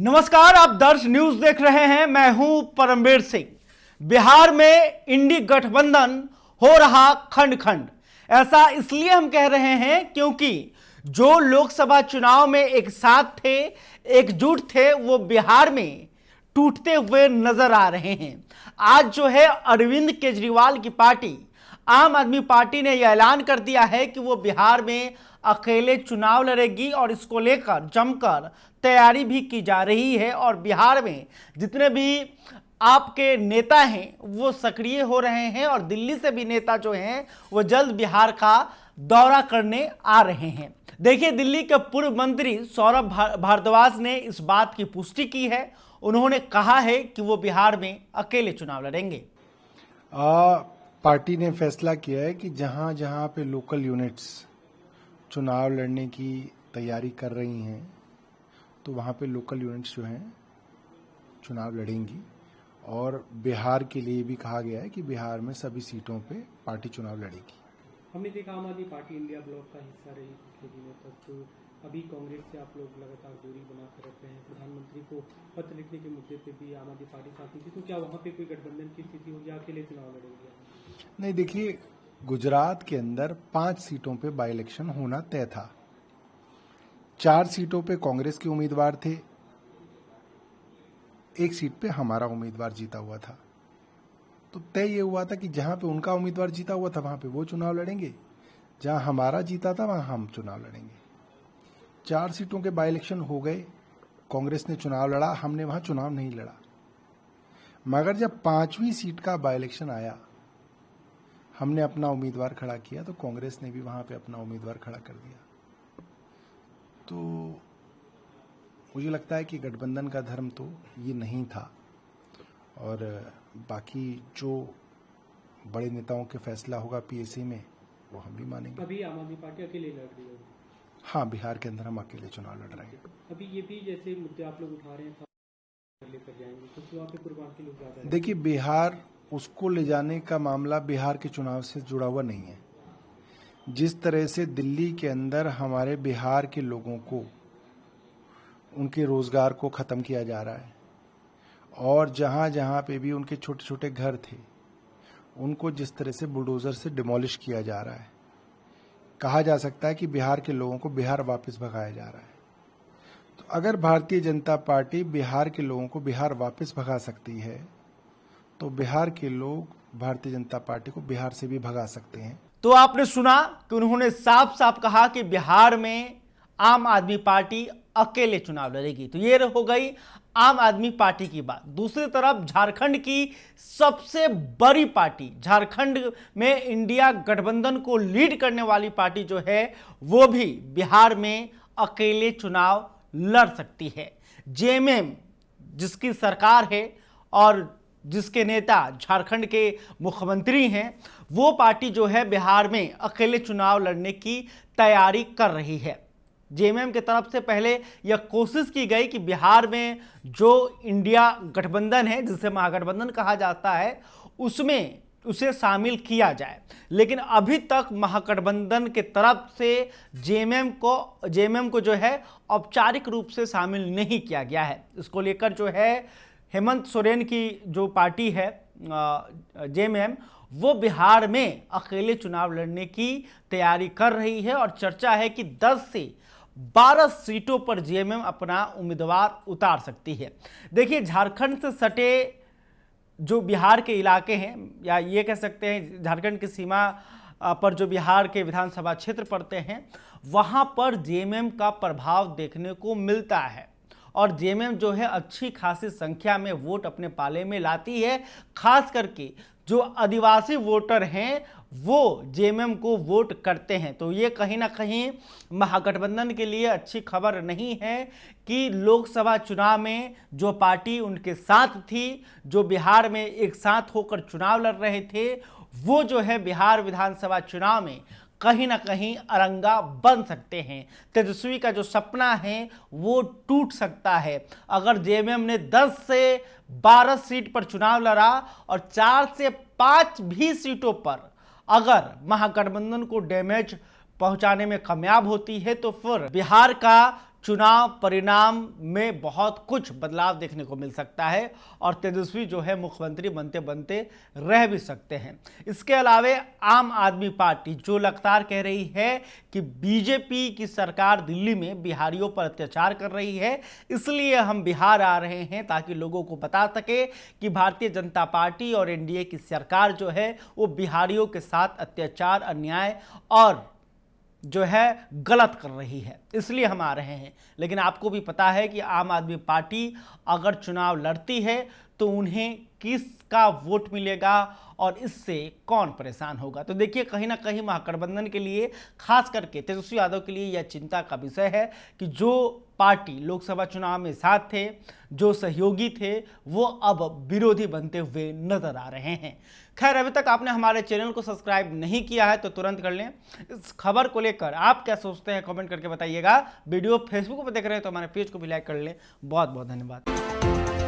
नमस्कार, आप दर्श न्यूज देख रहे हैं। मैं हूं परमवीर सिंह। बिहार में इंडी गठबंधन हो रहा खंड खंड। ऐसा इसलिए हम कह रहे हैं क्योंकि जो लोकसभा चुनाव में एक साथ थे, एकजुट थे, वो बिहार में टूटते हुए नजर आ रहे हैं। आज जो है अरविंद केजरीवाल की पार्टी आम आदमी पार्टी ने यह ऐलान कर दिया है कि वो बिहार में अकेले चुनाव लड़ेगी और इसको लेकर जमकर तैयारी भी की जा रही है। और बिहार में जितने भी आपके नेता हैं वो सक्रिय हो रहे हैं और दिल्ली से भी नेता जो हैं वो जल्द बिहार का दौरा करने आ रहे हैं। देखिए, दिल्ली के पूर्व मंत्री सौरभ भारद्वाज ने इस बात की पुष्टि की है। उन्होंने कहा है कि वो बिहार में अकेले चुनाव लड़ेंगे। पार्टी ने फैसला किया है कि जहां जहां पे लोकल यूनिट्स चुनाव लड़ने की तैयारी कर रही हैं तो वहां पे लोकल यूनिट्स जो हैं चुनाव लड़ेंगी। और बिहार के लिए भी कहा गया है कि बिहार में सभी सीटों पे पार्टी चुनाव लड़ेगी। हमने देखा आम आदमी पार्टी इंडिया ब्लॉक का हिस्सा रही पिछले दिनों तक, तो अभी कांग्रेस से आप लोग लगातार दूरी बनाकर रख रहे हैं। प्रधानमंत्री को पत्र लिखने के मुद्दे पे भी आम आदमी पार्टी साथी थी, तो क्या वहाँ पे कोई गठबंधन की स्थिति होगी, अकेले चुनाव लड़ेंगे? नहीं, देखिए, गुजरात के अंदर 5 सीटों पे बाई इलेक्शन होना तय था। 4 सीटों पे कांग्रेस के उम्मीदवार थे, 1 सीट पे हमारा उम्मीदवार जीता हुआ था। तो तय ये हुआ था कि जहां पे उनका उम्मीदवार जीता हुआ था वहां पे वो चुनाव लड़ेंगे, जहां हमारा जीता था वहां हम चुनाव लड़ेंगे। 4 सीटों के बाई इलेक्शन हो गए, कांग्रेस ने चुनाव लड़ा, हमने वहां चुनाव नहीं लड़ा। मगर जब 5वीं सीट का बाई इलेक्शन आया, हमने अपना उम्मीदवार खड़ा किया तो कांग्रेस ने भी वहां पे अपना उम्मीदवार खड़ा कर दिया। तो मुझे लगता है कि गठबंधन का धर्म तो ये नहीं था। और बाकी जो बड़े नेताओं के फैसला होगा पीएसी में वो हम भी मानेंगे। अभी आम आदमी पार्टी अकेले लड़ रही है? हाँ, बिहार के अंदर हम अकेले चुनाव लड़ रहे हैं। अभी ये भी जैसे मुद्दे आप लोग उठा रहे हैं लेकर जाएंगे, तो वहाँ पे पूर्वांचल लोग ज्यादा हैं। देखिए, बिहार उसको ले जाने का मामला बिहार के चुनाव से जुड़ा हुआ नहीं है। जिस तरह से दिल्ली के अंदर हमारे बिहार के लोगों को उनके रोजगार को खत्म किया जा रहा है और जहां जहां पे भी उनके छोटे छोटे घर थे उनको जिस तरह से बुलडोजर से डिमोलिश किया जा रहा है, कहा जा सकता है कि बिहार के लोगों को बिहार वापस भगाया जा रहा है। तो अगर भारतीय जनता पार्टी बिहार के लोगों को बिहार वापस भगा सकती है तो बिहार के लोग भारतीय जनता पार्टी को बिहार से भी भगा सकते हैं। तो आपने सुना कि उन्होंने साफ साफ कहा कि बिहार में आम आदमी पार्टी अकेले चुनाव लड़ेगी। तो ये हो गई आम आदमी पार्टी की बात। दूसरी तरफ झारखंड की सबसे बड़ी पार्टी, झारखंड में इंडिया गठबंधन को लीड करने वाली पार्टी जो है वो भी बिहार में अकेले चुनाव लड़ सकती है। जेएमएम जिसकी सरकार है और जिसके नेता झारखंड के मुख्यमंत्री हैं, वो पार्टी जो है बिहार में अकेले चुनाव लड़ने की तैयारी कर रही है। जेएमएम की तरफ से पहले यह कोशिश की गई कि बिहार में जो इंडिया गठबंधन है, जिसे महागठबंधन कहा जाता है, उसमें उसे शामिल किया जाए, लेकिन अभी तक महागठबंधन के तरफ से जेएमएम को जो है औपचारिक रूप से शामिल नहीं किया गया है। इसको लेकर जो है हेमंत सोरेन की जो पार्टी है जेएमएम, वो बिहार में अकेले चुनाव लड़ने की तैयारी कर रही है और चर्चा है कि 10 से 12 सीटों पर जेएमएम अपना उम्मीदवार उतार सकती है। देखिए, झारखंड से सटे जो बिहार के इलाके हैं, या ये कह सकते हैं झारखंड की सीमा पर जो बिहार के विधानसभा क्षेत्र पड़ते हैं, वहाँ पर जेएमएम का प्रभाव देखने को मिलता है और जेएमएम जो है अच्छी खासी संख्या में वोट अपने पाले में लाती है। खास करके जो आदिवासी वोटर हैं वो जेएमएम को वोट करते हैं। तो ये कहीं ना कहीं महागठबंधन के लिए अच्छी खबर नहीं है कि लोकसभा चुनाव में जो पार्टी उनके साथ थी, जो बिहार में एक साथ होकर चुनाव लड़ रहे थे, वो जो है बिहार विधानसभा चुनाव में कहीं ना कहीं अरंगा बन सकते हैं। तेजस्वी का जो सपना है वो टूट सकता है। अगर जेएमएम ने 10 से 12 सीट पर चुनाव लड़ा और 4 से 5 भी सीटों पर अगर महागठबंधन को डैमेज पहुंचाने में कामयाब होती है तो फिर बिहार का चुनाव परिणाम में बहुत कुछ बदलाव देखने को मिल सकता है और तेजस्वी जो है मुख्यमंत्री बनते बनते रह भी सकते हैं। इसके अलावे आम आदमी पार्टी जो लगातार कह रही है कि बीजेपी की सरकार दिल्ली में बिहारियों पर अत्याचार कर रही है, इसलिए हम बिहार आ रहे हैं ताकि लोगों को बता सके कि भारतीय जनता पार्टी और एनडीए की सरकार जो है वो बिहारियों के साथ अत्याचार, अन्याय और जो है गलत कर रही है, इसलिए हम आ रहे हैं। लेकिन आपको भी पता है कि आम आदमी पार्टी अगर चुनाव लड़ती है तो उन्हें किसका वोट मिलेगा और इससे कौन परेशान होगा। तो देखिए, कहीं ना कहीं महागठबंधन के लिए, खास करके तेजस्वी यादव के लिए यह चिंता का विषय है कि जो पार्टी लोकसभा चुनाव में साथ थे, जो सहयोगी थे, वो अब विरोधी बनते हुए नजर आ रहे हैं। खैर, अभी तक आपने हमारे चैनल को सब्सक्राइब नहीं किया है तो तुरंत कर लें। इस खबर को लेकर आप क्या सोचते हैं कमेंट करके बताइएगा। वीडियो फेसबुक पर देख रहे हैं तो हमारे पेज को भी लाइक कर लें। बहुत बहुत धन्यवाद।